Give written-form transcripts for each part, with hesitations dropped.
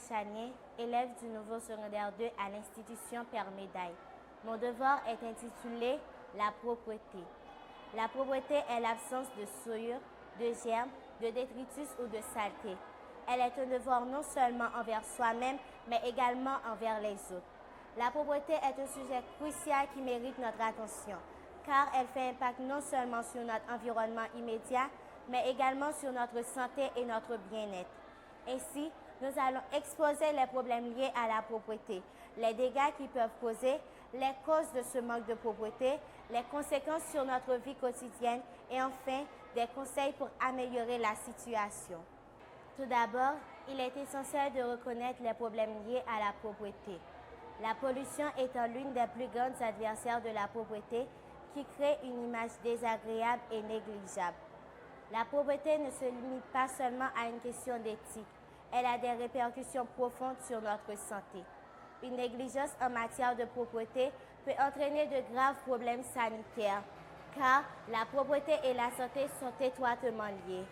Chanier, élève du nouveau secondaire 2 à l'institution Père Médaille. Mon devoir est intitulé « La propreté ». La propreté est l'absence de souillure, de germes, de détritus ou de saleté. Elle est un devoir non seulement envers soi-même, mais également envers les autres. La propreté est un sujet crucial qui mérite notre attention, car elle fait impact non seulement sur notre environnement immédiat, mais également sur notre santé et notre bien-être. Ainsi, nous allons exposer les problèmes liés à la propreté, les dégâts qu'ils peuvent causer, les causes de ce manque de propreté, les conséquences sur notre vie quotidienne et enfin, des conseils pour améliorer la situation. Tout d'abord, il est essentiel de reconnaître les problèmes liés à la propreté. La pollution étant l'une des plus grandes adversaires de la propreté qui crée une image désagréable et négligeable. La propreté ne se limite pas seulement à une question d'éthique, elle a des répercussions profondes sur notre santé. Une négligence en matière de propreté peut entraîner de graves problèmes sanitaires, car la propreté et la santé sont étroitement liées.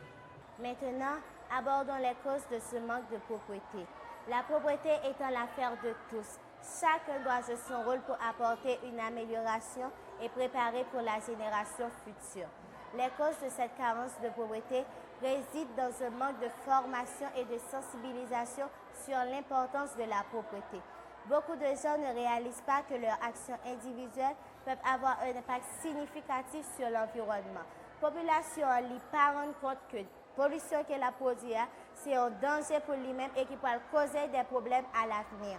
Maintenant, abordons les causes de ce manque de propreté. La propreté étant l'affaire de tous, chacun doit jouer son rôle pour apporter une amélioration et préparer pour la génération future. Les causes de cette carence de propreté résident dans un manque de formation et de sensibilisation sur l'importance de la propreté. Beaucoup de gens ne réalisent pas que leurs actions individuelles peuvent avoir un impact significatif sur l'environnement. Population en lit pas rendre compte que la pollution qu'elle a produite, c'est un danger pour lui-même et qui peut causer des problèmes à l'avenir.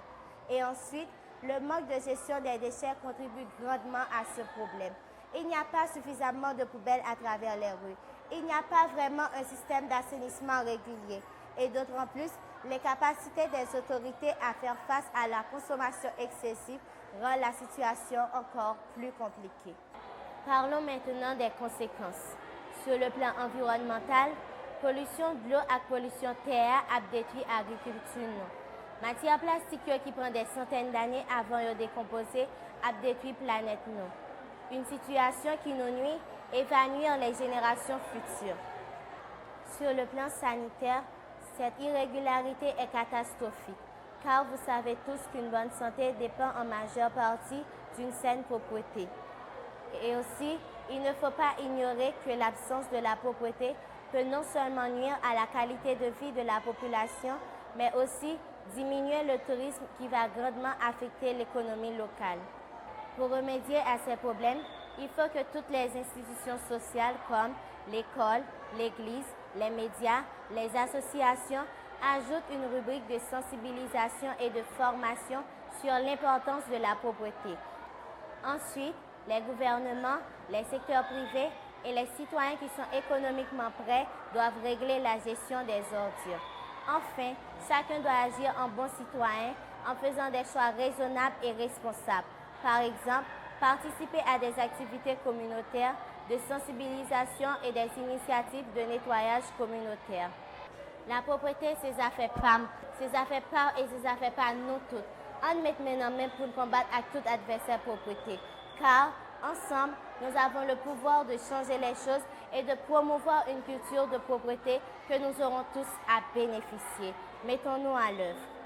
Et ensuite, le manque de gestion des déchets contribue grandement à ce problème. Il n'y a pas suffisamment de poubelles à travers les rues. Il n'y a pas vraiment un système d'assainissement régulier. Et d'autant plus, les capacités des autorités à faire face à la consommation excessive rendent la situation encore plus compliquée. Parlons maintenant des conséquences. Sur le plan environnemental, pollution de l'eau et pollution terre a détruit l'agriculture. Matière plastique qui prend des centaines d'années avant de décomposer a détruit la planète. Une situation qui nous nuit et va nuire les générations futures. Sur le plan sanitaire, cette irrégularité est catastrophique, car vous savez tous qu'une bonne santé dépend en majeure partie d'une saine propreté. Et aussi, il ne faut pas ignorer que l'absence de la propreté peut non seulement nuire à la qualité de vie de la population, mais aussi diminuer le tourisme qui va grandement affecter l'économie locale. Pour remédier à ces problèmes, il faut que toutes les institutions sociales comme l'école, l'église, les médias, les associations ajoutent une rubrique de sensibilisation et de formation sur l'importance de la propreté. Ensuite, les gouvernements, les secteurs privés et les citoyens qui sont économiquement prêts doivent régler la gestion des ordures. Enfin, chacun doit agir en bon citoyen en faisant des choix raisonnables et responsables. Par exemple, participer à des activités communautaires de sensibilisation et des initiatives de nettoyage communautaire. La propreté, c'est affaires PAM, c'est affaires par et c'est affaires par nous toutes. On met maintenant même pour combattre à tout adversaire propreté. Car, ensemble, nous avons le pouvoir de changer les choses et de promouvoir une culture de propreté que nous aurons tous à bénéficier. Mettons-nous à l'œuvre.